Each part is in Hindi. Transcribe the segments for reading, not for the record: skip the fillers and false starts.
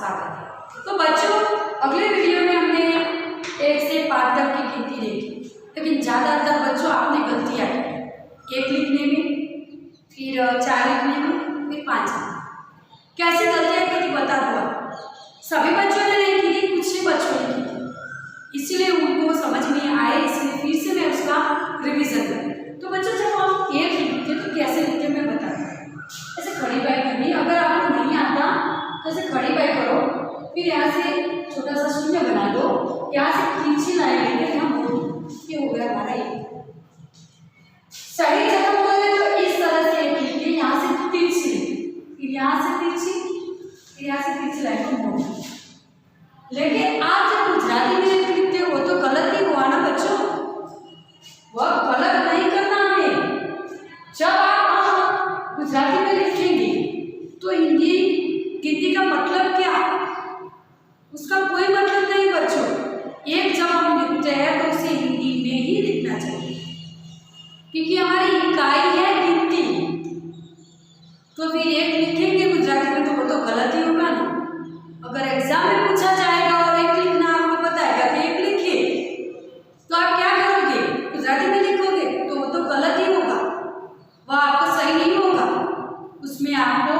स्वागत है। तो बच्चों, अगले वीडियो में हमने 1 से 5 तक की गिनती देखी, लेकिन ज़्यादातर बच्चों आपने गलतियाँ की, 1 लिखने में, फिर 4 लिखने में, फिर 5 लिखने में। कैसी गलतियाँ की थी बता दो। सभी बच्चों ने नहीं की थी, कुछ ही बच्चों ने की थी, इसीलिए उनको समझ नहीं आए, इसलिए फिर से मैं उसका रिविजन करूँ। तो बच्चों, जब आप 1 लिखते तो कैसे लिखते मैं बता दूँ। ऐसे खड़ी बाई करनी, अगर आपको नहीं आता तो ऐसे खड़ी बाई करो, फिर यहाँ से छोटा सा शून्य बना दो, यहाँ से तिरछी लाइन लेकर यहाँ मोड़, ये हो गया हमारा 1। सही जगह बोले तो इस तरह से एक लिखिए, यहाँ से तिरछी, फिर यहाँ से तिरछी, फिर यहाँ से तिरछी लाइन को मोड़। लेकिन आप जब गुजराती में लिखते हो तो गलत ही हुआ ना बच्चों, वह गलत नहीं करना हमें। जब आप गुजराती में लिखेंगे तो हिंदी गिनती का मतलब क्या, उसका कोई मतलब नहीं बच्चों। एक जब हम लिखते हैं तो उसे हिंदी में ही लिखना चाहिए, क्योंकि हमारी इकाई है गिनती। तो फिर 1 लिखेंगे गुजराती में तो वो तो गलत ही होगा ना। अगर एग्जाम में पूछा जाएगा और 1 लिखना आपको बताएगा तो 1 लिखिए, तो आप क्या करोगे, गुजराती में लिखोगे तो वो तो गलत ही होगा, वह आपको सही नहीं होगा, उसमें आपको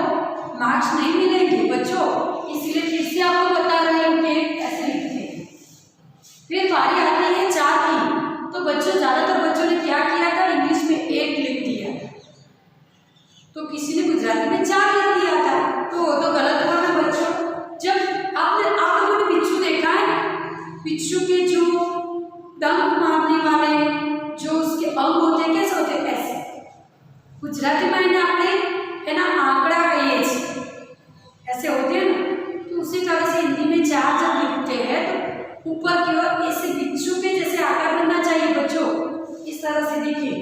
मार्क्स नहीं मिलेंगे बच्चों। इसलिए फिर से आपको बता रहे हो कि ऐसे लिखते हैं। फिर बारी आती है 4 की। तो बच्चों, ज़्यादातर बच्चों ने क्या किया था, इंग्लिश में 1 लिख दिया, तो किसी ने गुजराती में 4 लिख दिया था, तो वो तो गलत हुआ ना बच्चों। जब आप लोगों ने बिच्छू देखा है, बिच्छू के जो डंक मारने वाले जो उसके अंग होते हैं कैसे होते हैं, ऐसे। गुजराती में आपने है ना आंकड़ा का एज ऐसे होते हैं ना, तो उसी तरह से हिंदी में 4 जब लिखते हैं तो ऊपर की ओर ऐसे बिच्छू के जैसे आकार बनना चाहिए बच्चों, इस तरह से देखिए।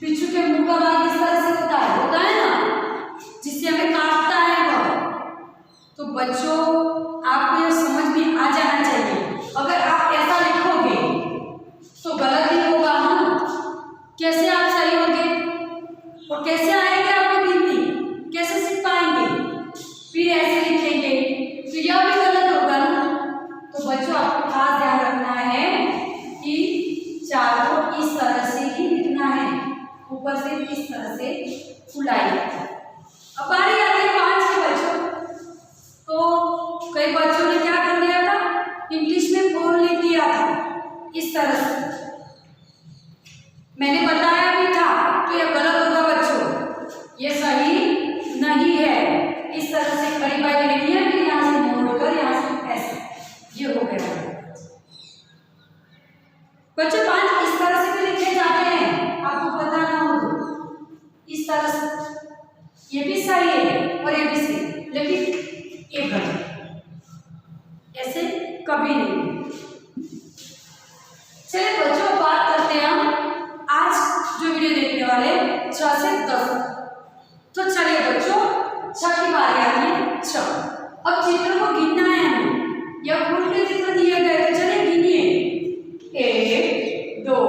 बिच्छू के मुंह का भाग इस तरह से होता है ना, जिससे हमें काटता है वह। तो बच्चों, आपको यह समझ में आ जाना चाहिए, अगर आप ऐसा लिखोगे तो गलत ही होगा ना। कैसे आप सही होंगे और कैसे आएंगे आपको गिनती, कैसे सीख पाएंगे। फिर ऐसे लिखेंगे तो यह भी गलत होगा ना। तो बच्चों, आपको खास ध्यान रखना है कि 4 को इस तरह से ही लिखना है, ऊपर से इस तरह से फुलाई। अब बारी आती है 5 के बच्चों। तो कई बच्चों ने क्या कर लिया था, इंग्लिश में 4 लिख दिया था इस तरह से। मैंने बताया भी था, तो यह गलत होगा बच्चों, ये सही नहीं है। इस तरह से खड़ी बाई लिखनी है, फिर यहाँ से मोड़कर यहाँ से ऐसे, ये हो गया बच्चों। 5 इस तरह से भी लिखे जाते हैं, आपको पता ना हो, इस तरह से ये भी सही है और ये भी सही, लेकिन ये गलत, ऐसे कभी नहीं। चलिए बच्चों, बात करते हैं हम आज जो वीडियो देखने वाले 6 से 10। तो चलिए बच्चों, 6 की बारी आती है 6। अब चित्र को गिनना है हमें, यह फूल के चित्र दिए गए, तो चलिए गिनिए। 1 2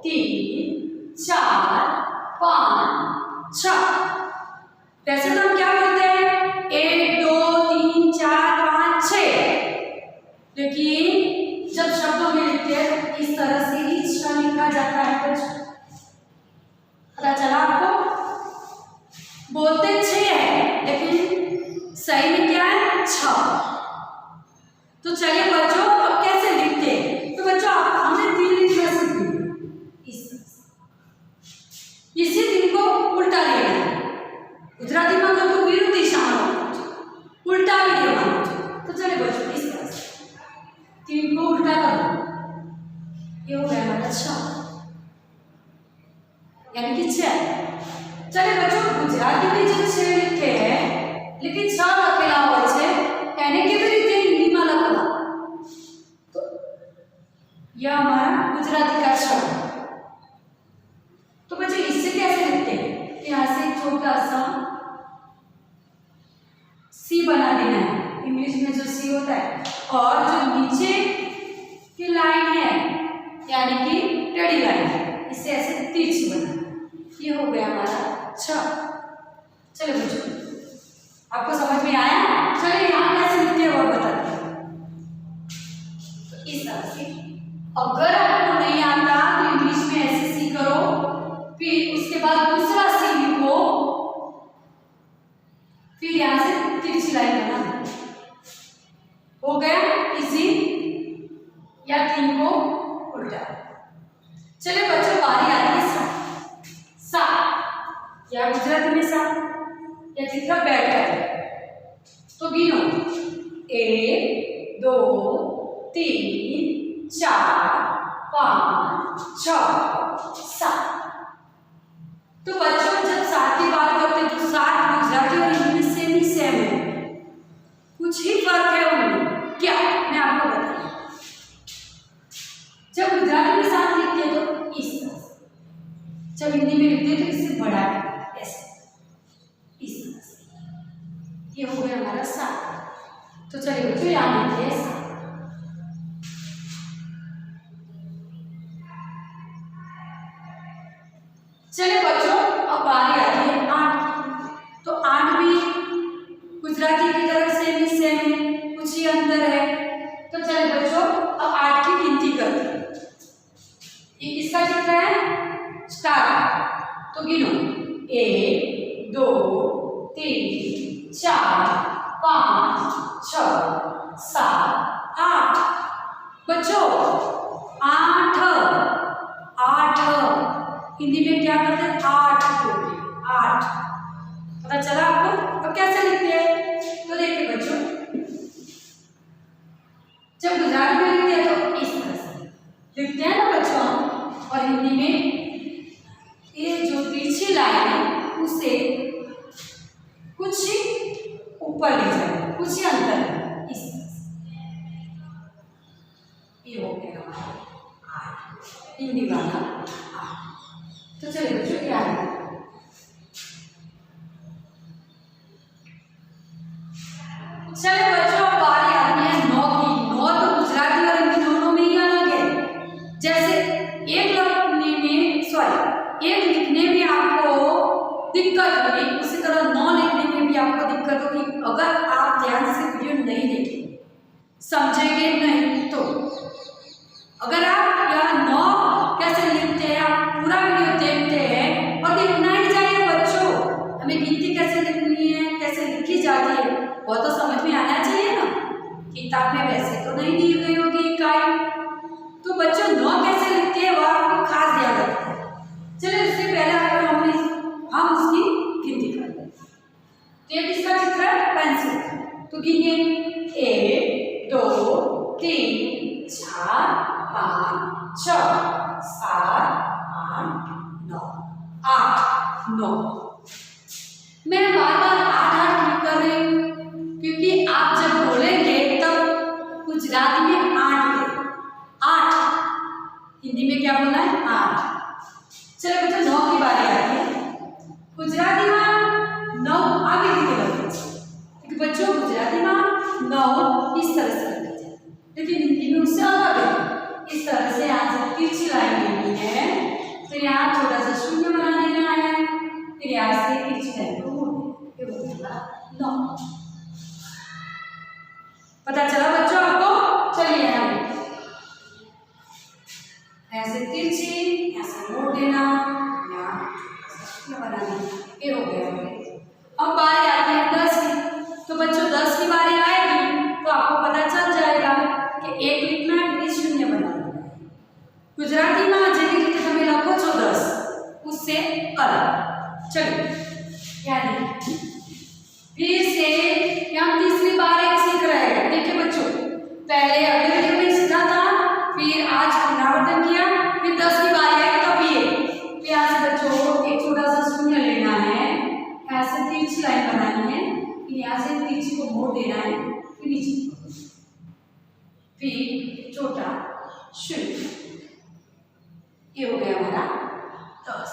3 4 5 6। वैसे तो हम क्या बोलते हैं, 1 2 3 4 5 6, लेकिन जब शब्दों में लिखते हैं इस तरह से ही 6 लिखा जाता है बच्चों। पता चला आपको, बोलते 6 है लेकिन सही में क्या है, 6। तो चलिए बच्चों, अब कैसे लिखते हैं। तो बच्चों, हमने 3 लिखना सीख लिया, इसी 3 को उल्टा लेना है। गुजराती में तो विरुद्ध दिशा में उल्टा भी देना। तो चलिए बच्चों, इस तरह से 3 को उल्टा कर दो, ये हो गया हमारा 6, यानी कि 6। चलिए बच्चों, गुजराती में जो 6 लिखे हैं, लेकिन 6 लखेला હોય છે એને કેવી રીતે હિન્દીમાં લખવા, तो यह हमारा गुजराती का 6। तो बच्चों, इससे कैसे लिखते हैं, यहाँ से छोटा सा सी बना देना है, इंग्लिश में जो सी होता है, और जो नीचे की लाइन है यानी कि टेढ़ी लाइन, इसे ऐसे तिरछी बनाना। ये हो गया हमारा 6। या गुजराती में 7 या चित्र बैठ जाए तो गिनो 1 2 3 4 5 6 7। तो बच्चों जब 7 की बात करते हैं तो 7 गुजराती और हिंदी में सेम ही सेम है, कुछ ही फर्क है उनमें। क्या मैं आपको बताऊं, जब गुजराती में 7 लिखते हैं तो इस तरह से, जब हिंदी में लिखते हैं तो इससे बड़ा है ऐसे, इस तरह से। ये हो गया हमारा 7। तो चलिए बच्चों यहाँ लिखते हैं 7। चलिए बच्चों अब बारी आती है 8 की। तो 8 भी गुजराती की तरफ से भी सेम है, कुछ ही अंतर है। तो चलिए बच्चों अब 8 की गिनती करते हैं। ये किसका चित्र है? स्टार। तो गिनो 1 2 3 4 5 6 7 8। बच्चों 8 हिंदी में क्या करते हैं? 8 बोलते हैं, 8। पता चला आपको? अब कैसे लिखते हैं? तो देखिए बच्चों, जब गुजराती में लिखते हैं तो इस तरह से लिखते हैं ना बच्चों, और हिंदी में ये जो तिरछी लाइन है उसे कुछ ऊपर ले जाए, कुछ ही अंतर है, इस तरह से। ये हो गया हमारा 8 हिंदी वाला 8। तो चलिए बच्चों क्या है, चलिए बच्चों बारी आती है 9 की। 9 तो गुजराती और हिंदी दोनों में ही अलग है। जैसे एक लिखने में आपको दिक्कत होगी, उसी तरह 9 लिखने में भी आपको दिक्कत होगी अगर आप ध्यान से वीडियो नहीं देखेंगे, समझेंगे नहीं तो। अगर आप यह 9 कैसे लिखते हैं, आप पूरा वीडियो देखते हैं और लिखना ही चाहिए बच्चों। हमें गिनती कैसे लिखनी है, कैसे लिखी जाती है, वो तो समझ में आना चाहिए ना। किताब में वैसे तो नहीं दी गई होगी इकाई, तो बच्चों 9 कैसे लिखते हैं वो आपको खास ध्यान रखना है। चलिए उससे पहले हम उसकी गिनती करते हैं। तो ये किसका चित्र है? पेंसिल। तो गिनिए 1 2 3 4 5 6 7 8 9 8 9। मैं बार बार 8 लिख कर रही हूँ क्योंकि आप जब बोलेंगे तब गुजराती में 8 हिंदी में क्या बोला है? 8। चलो बच्चों 9 की बारी आती है। गुजराती में 9 आगे लिखे जाते हैं, क्योंकि बच्चों गुजराती में 9 इस तरह से लिखे जाते हैं, लेकिन हिंदी में उससे अलग है। इस तरह से यहाँ से तिरछी लाइन लेनी है, फिर यहाँ छोटा सा शून्य बना देना है, फिर यहाँ से तिरछी लाइन को मोड़ देना। 9 पता चला बच्चों आपको? चलिए यहाँ ऐसे तिरछी, ऐसे मोड़ देना, यहाँ बना देना, ये हो गया। अब बारी आती है 10 की। तो बच्चों 10 की बारी आएगी तो आपको पता चल जाएगा कि 1 लिखना है, फिर शून्य बनाना है। गुजराती में जे रीते તમે લખો છો 10 उससे अलग। चलिए यानी फिर से हम तीसरी बार एक सीख रहे हैं। देखिए बच्चों, पहले अगले वीडियो में सीखा था, फिर आज पुनरावर्तन किया, फिर 10 की बारी आई तब ये। यहाँ से बच्चों एक छोटा सा शून्य लेना है, यहाँ से तिरछी लाइन बनानी है, फिर यहाँ से तिरछी को मोड़ देना है, फिर नीचे, फिर छोटा शून्य। ये हो गया हमारा 10।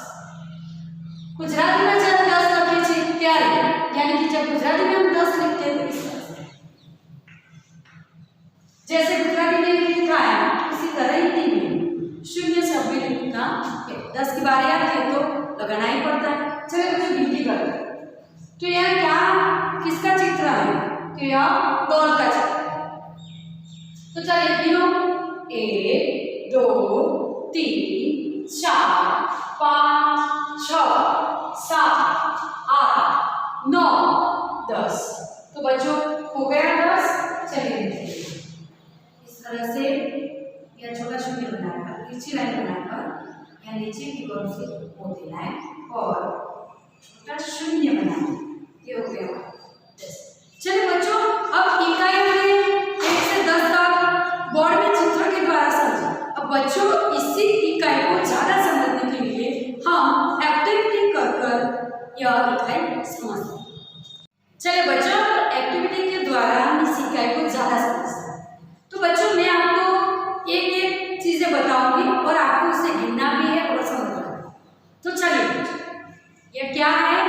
गुजराती में जब 10 लगे छे त्यारे, यानी कि जब गुजराती में हम 10 लिखते हैं तो इस तरह से, जैसे गुजराती में लिखा है उसी तरह हिंदी में शून्य शब्द लिखना है। 10 की बारी आती है तो लगाना ही पड़ता है। चलिए कुछ गिनती करते हैं। तो यह क्या किसका चित्र है? तो यह बॉल का चित्र है। तो चलिए गिनो 1 2 3 4 5 6 7 8 9 10। तो बच्चों हो गया 10। चलिए इस तरह से यह छोटा शून्य बनाकर तिरछी लाइन बनाकर या नीचे की ओर से मोड़ देना है और छोटा शून्य बनाना, ये हो गया 10। चलिए बच्चों, अब इकाइयों में 1 से 10 तक बोर्ड में चित्र के द्वारा समझे। अब बच्चों इसी इकाई को ज़्यादा समझने के लिए हम एक्टिविटी कर यह इकाई समझते हैं। चलिए बच्चों, एक्टिविटी के द्वारा हम इस इकाई को ज़्यादा समझते हैं। तो बच्चों मैं आपको एक एक चीज़ें बताऊंगी और आपको उसे गिनना भी है और समझना है। तो चलिए बच्चों, यह क्या है?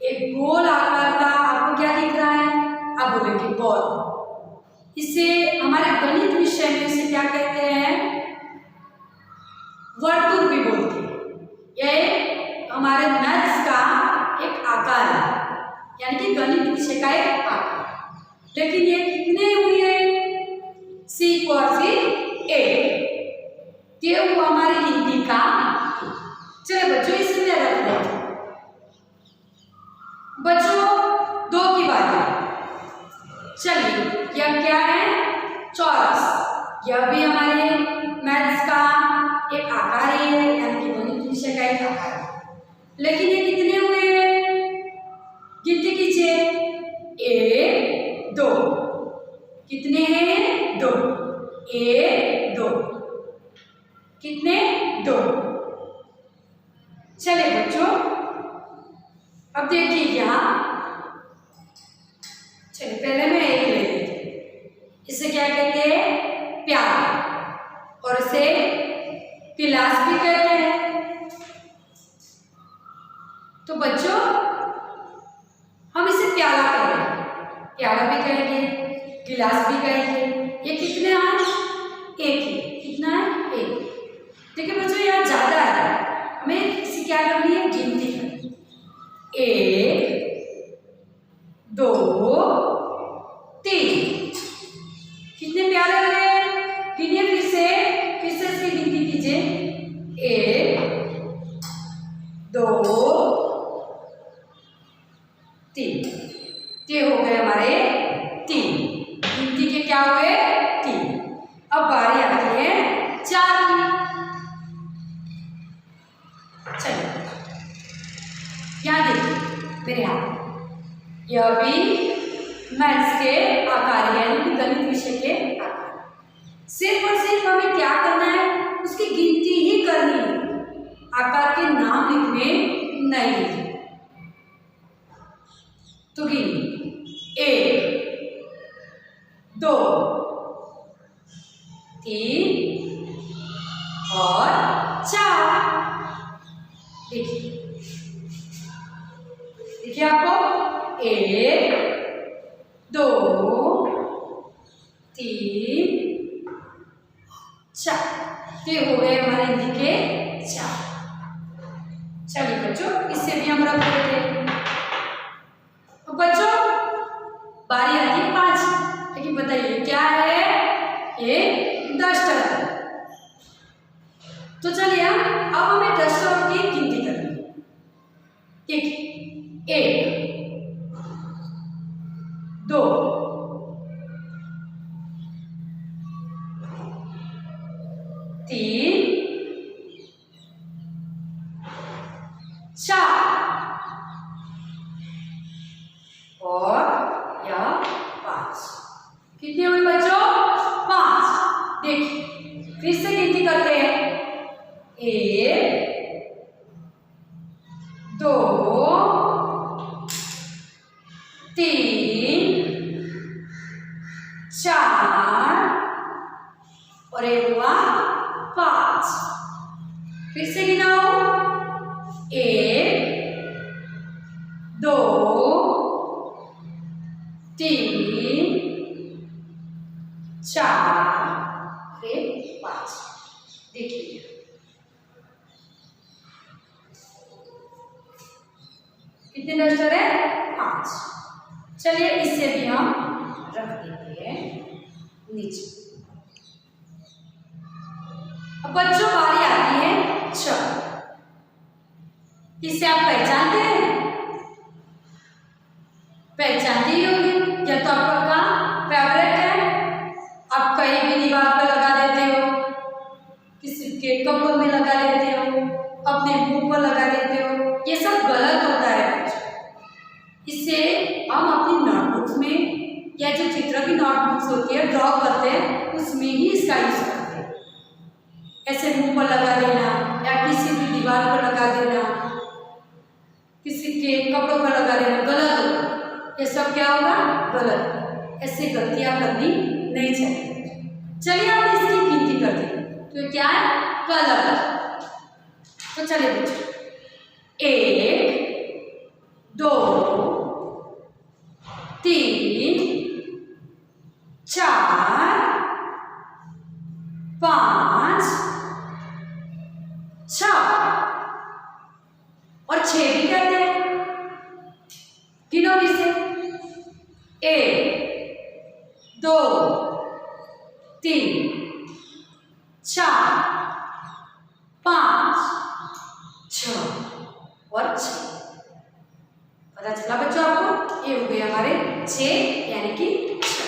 एक गोल आकार का आपको क्या दिख रहा है? आप बोलेंगे बॉल। इसे हमारे गणित विषय में इसे क्या कहते हैं? वर्तुल भी बोलते हैं। यह हमारे मैथ्स का एक आकार है, यानी कि गणित विषय का एक आकार। लेकिन ये कितने हुए? 6 और फिर 8, ये हुआ हमारी गिनती का। चलिए बच्चों इसमें रख देते हैं। बच्चों 2 की बात है। चलिए यह क्या है? चौरस। यह भी हमारे मैथ्स का एक आकार है, यानी कि गणित विषय का एक आकार है। लेकिन ये कितने हुए? गिनती कीजिए। 1 2, कितने हैं? 2। 1 2, कितने? 2। चलिए बच्चों, अब देखिए यहाँ, चलिए पहले मैं 1 ले लेती हूँ। इसे क्या कहते हैं? प्याला, और इसे गिलास भी कहते हैं। तो बच्चों हम इसे प्याला कहेंगे, प्याला भी कहेंगे, गिलास भी कहेंगे। ये कितने हैं? 1 ही। कितना है? 1। देखिए बच्चों यहाँ ज्यादा है, हमें इसे क्या करनी है? गिनती करनी। 1 2 3। कितने प्याले हो गए? गिनिए फिर से इसकी गिनती कीजिए। 1 2 3, ये हो गए हमारे 3। गिनती के क्या हुए? 3। अब बारी आती है 4 की। चलिए यहाँ देखिए मेरे हाथ, यह भी मैथ्स के आकार है, यानी कि गणित विषय के आकार। सिर्फ और सिर्फ हमें क्या करना है? उसकी गिनती ही करनी है, आकार के नाम लिखने नहीं लिखने। तो गिनिए। 1 2 3 और 4। देखिए देखिए आपको 1 2 3 4, ये हो गए हमारे हिंदी के 4। चलिए बच्चों इससे भी हम रख देते हैं। तो बच्चों बारी आती है 5। लेकिन बताइए क्या है? ये डस्टर है। तो चलिए अब हमें डस्टर की गिनती करनी है। देखिए 1 2 3 4 और यह 5। कितने हुए बच्चों? 5। देखिए फिर से गिनती करते हैं। 1 2 3 4 और एक हुआ 5। फिर से गिनाओ। 1 2 3 4 5। देखिए कितने डस्टर है? 5। चलिए इससे भी हम रख देते हैं नीचे। अब बच्चों बारी आती है 6। इसे आप पहचानते हैं? पहचानते ही होंगे, या तो आपका फेवरेट है, आप कहीं भी दीवार पर लगा देते हो, किसी के कपड़ों में लगा देते हो, अपने मुंह पर लगा देते हो। ये सब बुक्स होती है, ड्रॉ करते हैं, उसमें ही इसका यूज करते हैं। ऐसे मुंह पर लगा देना या किसी भी दीवार पर लगा देना, किसी के कपड़ों पर लगा देना गलत होगा। ये सब क्या होगा? गलत। ऐसे गलतियां करनी नहीं चाहिए। चलिए आप इसकी गिनती करते हैं। तो क्या है? कलर। तो चलिए बच्चों, 1 2 3 4 5 6 और 6 भी कहते हैं। गिनो इसे। 1 2 3 4 5 6 और 6। पता चला बच्चों आपको? ये हो गए हमारे 6 यानी कि 6।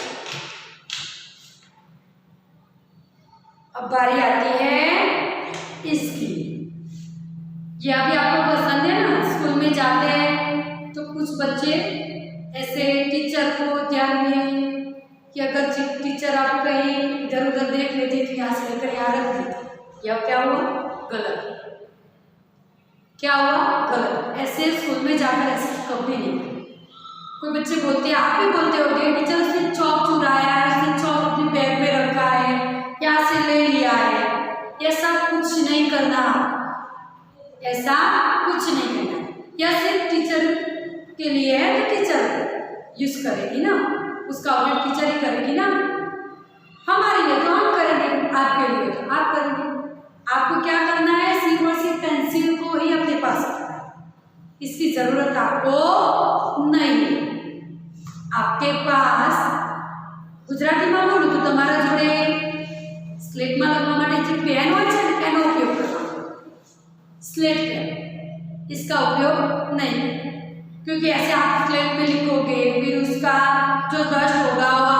अब बारी आती है इसकी। ये अभी आपको पसंद है ना? स्कूल में जाते हैं तो कुछ बच्चे ऐसे टीचर को ध्यान में कि अगर टीचर आप कहीं इधर उधर देख लेते तो यहाँ से लेकर यहाँ रख देते। यह क्या हुआ? गलत। क्या हुआ? गलत। ऐसे स्कूल में जाकर ऐसे कभी नहीं। कोई बच्चे बोलते हैं, आप भी बोलते होंगे, टीचर उसने चौक चुराया है, उसने चौक अपने बैग में रखा है, यहाँ से ले लिया है। ऐसा कुछ नहीं करना, ऐसा कुछ नहीं करना। यह सिर्फ टीचर के लिए है तो टीचर यूज करेगी ना, उसका उपयोग टीचर ही करेगी ना। हमारे लिए तो हम करेंगे, आपके लिए तो आप करेंगे। आपको क्या करना है? सिर्फ और सिर्फ पेंसिल को ही अपने पास रखना है। इसकी जरूरत आपको नहीं। आपके पास गुजराती में बोलूं तो તમારા જોડે સ્લેટ માં લખવા માટે જે પેન હોય છે એનો ઉપયોગ કરવાનો। स्लेट पेन, इसका उपयोग नहीं, क्योंकि ऐसे आप स्लेट में लिखोगे फिर उसका जो डस्ट होगा वो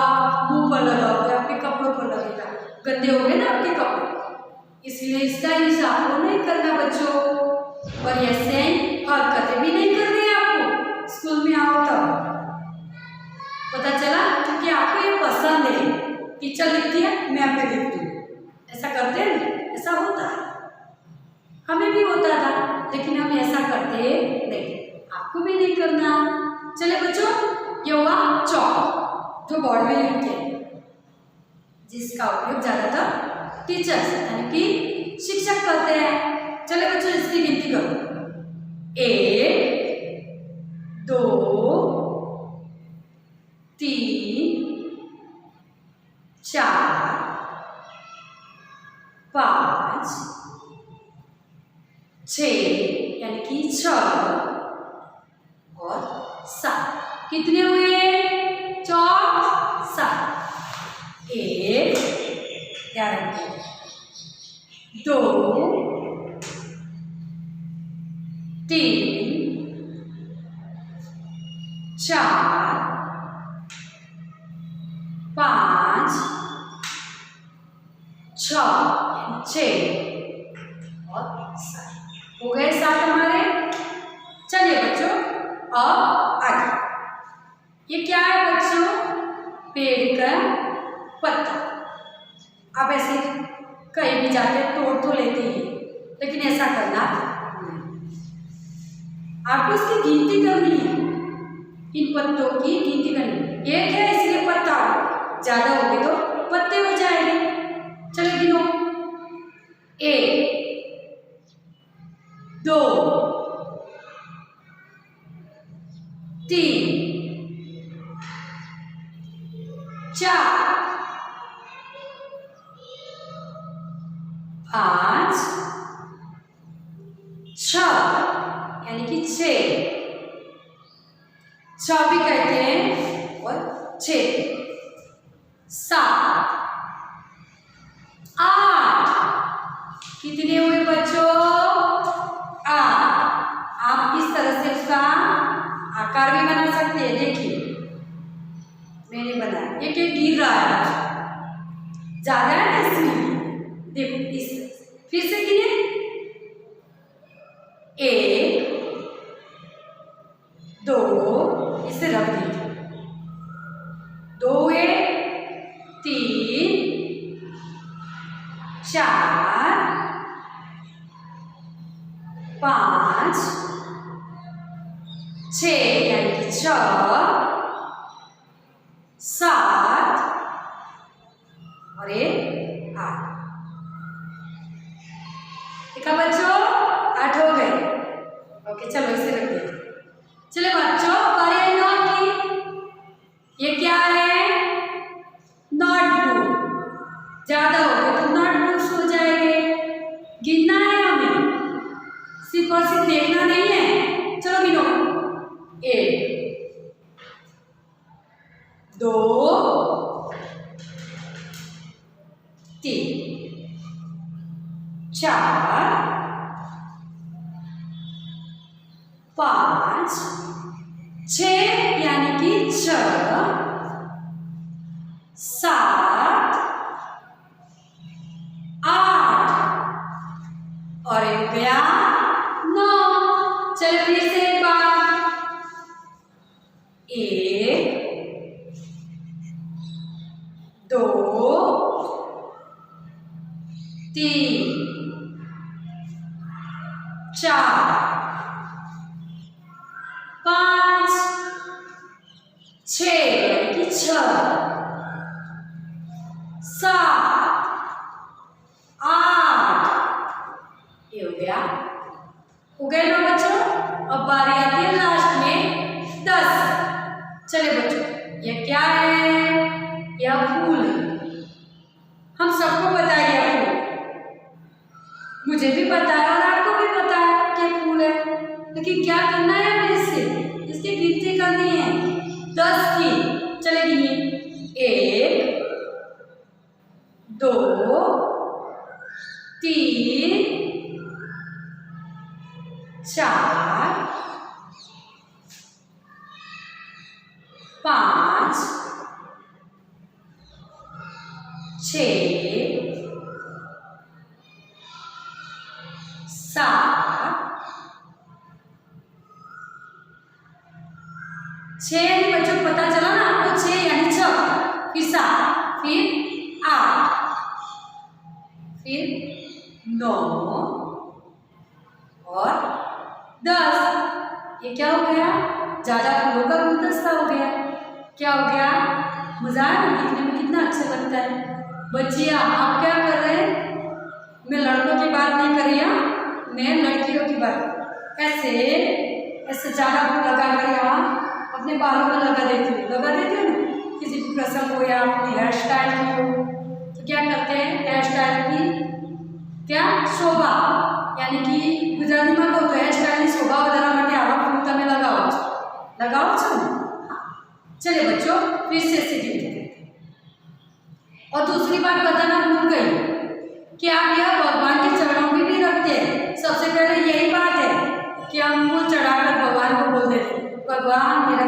मुंह पर लगाओगे, आपके कपड़ों पर लगेगा, गंदे हो गए ना आपके कपड़े। इसलिए इसका यूज आपको नहीं करना बच्चों। और ऐसे हरकतें भी नहीं करनी है आपको स्कूल में आओ तो। पता चला? क्योंकि आपको ये पसंद है, टीचर लिखती है मैं पे लिखती हूँ, ऐसा करते हैं। ऐसा होता है, हमें भी होता था, लेकिन हम ऐसा करते नहीं। आपको भी नहीं करना। चले बच्चों, ये हुआ चौक जो बोर्ड में लिखते हैं, जिसका उपयोग ज्यादातर टीचर्स यानी कि शिक्षक करते हैं। चले बच्चों, इसकी गिनती करो। 1 2 3 4 5 6 यानी कि 6 और 7। कितने हुए? 4 7। 1 ध्यान रखिए, 2 3 4 5 6 और 7। हो गए 7 हमारे। चलिए बच्चों, अब आगे। ये क्या है बच्चों? पेड़ का पत्ता। आप ऐसे कहीं भी जाते तोड़ तो लेते ही, लेकिन ऐसा करना नहीं। आपको इसकी गिनती करनी है, इन पत्तों की गिनती करनी है। एक है इसलिए पत्ता, ज्यादा हो गए तो पत्ते हो जाएंगे। चलिए गिनो। 1 2 3 4 5 6 यानी कि 6 भी कहते हैं और 6 7 8। कितने हुए बच्चों? 8। आप इस तरह से उसका आकार भी बना सकते हैं। देखिए मैंने बनाया, ये क्या गिर रहा है, ज्यादा है ना इसलिए। देखो इस तरह से फिर से गिने। 1 2 इसे रख दीजिए। 2 हुए, 5 6 यानी कि 6 7 और ये 8। ठीक है बच्चों, 8 हो गए। ओके चलो इसे रख देते। चलो बच्चों बारी है 9 की। ये क्या है? नोटबुक। ज्यादा हो गए तो नोटबुक्स हो जाएंगे। गिनना है हमें, सिर्फ और सिर्फ देखना नहीं है। चलो गिनो। 1 2 3 4 5 6 यानी कि 6 7 8 और एक गया 9। चलो फिर से एक बार। 1 2 3 4 5 6 यानी कि 6 7 8 ये हो गया। हो गए ना बच्चों। अब बारी आती है लास्ट में 10। चले बच्चों, ये क्या है? यह फूल है। हम सबको पता है यह फूल, मुझे भी पता है और आपको भी पता है कि फूल है। लेकिन क्या करना है हमें इससे? इसकी गिनती करनी है 10 की। चले गिनिए। 1 2 3 4 5 6 7 6 यानी बच्चों पता चला ना आपको? 6 यानी 6 फिर 7 फिर 8 फिर 9 और 10। ये क्या हो गया? ज्यादा फूलों का गुलदस्ता हो गया। क्या हो गया? मजा आया ना? दिखने में कितना अच्छा लगता है। बच्चियाँ आप क्या कर रहे हैं? मैं लड़कों की बात नहीं कर रही हूँ, मैं लड़कियों की बात। ऐसे ऐसे ज्यादा फूल लगा कर यहाँ अपने बालों में लगा देती हूँ ना। किसी भी प्रसंग हो या अपनी हेयर स्टाइल की हो तो क्या करते हैं? हेयर स्टाइल की क्या शोभा, यानी कि गुजराती में कहूँ तो हेयर स्टाइल की शोभा વધારવા માટે આવા ફૂલ તમે लगाओ છો ને? चलिए बच्चों फिर से सीखते हैं। और दूसरी बात बताना भूल गई कि आप यह भगवान के चरणों में भी रखते हैं। सबसे पहले यही बात है कि हम फूल चढ़ाकर भगवान को बोल देते हैं, भगवान मेरा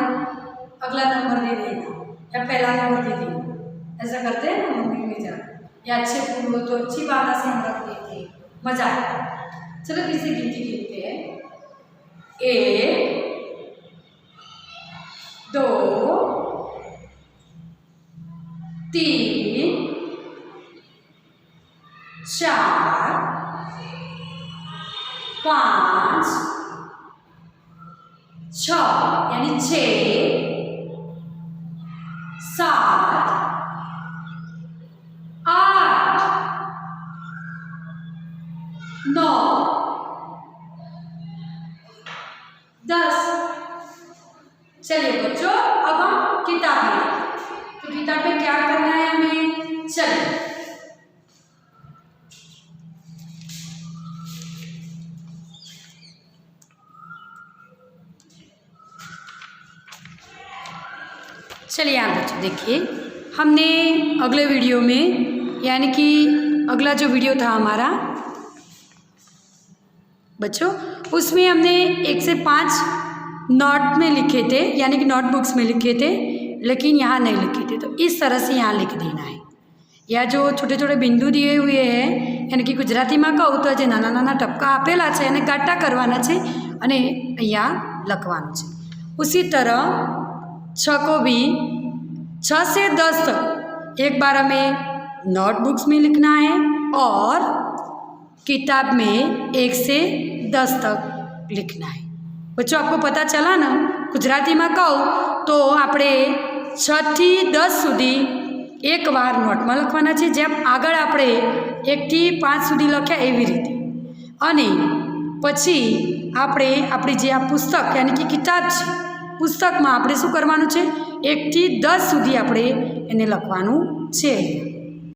अगला नंबर दे देना या पहला नंबर दे देना। ऐसा करते हैं ना मंदिर में जाकर। या अच्छे फूल हो तो अच्छी बात से हम रख देते हैं, मजा आता है। चलो फिर से गिनती गिनते हैं। 1 2 3 4 5 6 यानी 6 7 8 9 10। चलिए बच्चों अब हम किताब में, तो किताब में क्या करना है हमें? चलिए चलिए यहाँ बच्चों देखिए, हमने अगले वीडियो में, यानी कि अगला जो वीडियो था हमारा बच्चों, उसमें हमने 1 से 5 नोट में लिखे थे, यानी कि नोटबुक्स में लिखे थे, लेकिन यहाँ नहीं लिखे थे। तो इस तरह से यहाँ लिख देना है। या जो छोटे छोटे बिंदु दिए हुए हैं, यानी कि गुजरातीમાં કહું તો જે નાના નાના ટપકા આપેલા છે એને ગાટા કરવાના છે અને અહીંયા લખવાનું છે। उसी तरह 6 को भी 6 से 10 तक एक बार हमें नोटबुक्स में लिखना है और किताब में 1 से 10 तक लिखना है। बच्चों आपको पता चला ना, गुजराती में कहूँ तो આપણે 6 થી 10 સુધી एक बार नोट में लखवाना है, जेम आगळ आपणे 1 થી 5 सुधी लख्या एवी रीते। अने पछी आपणे आपणी जे आ पुस्तक यानी कि किताब छे, पुस्तक में आपणे शुं करवानुं छे 1 થી 10 सुधी आपणे एने लखवानुं छे।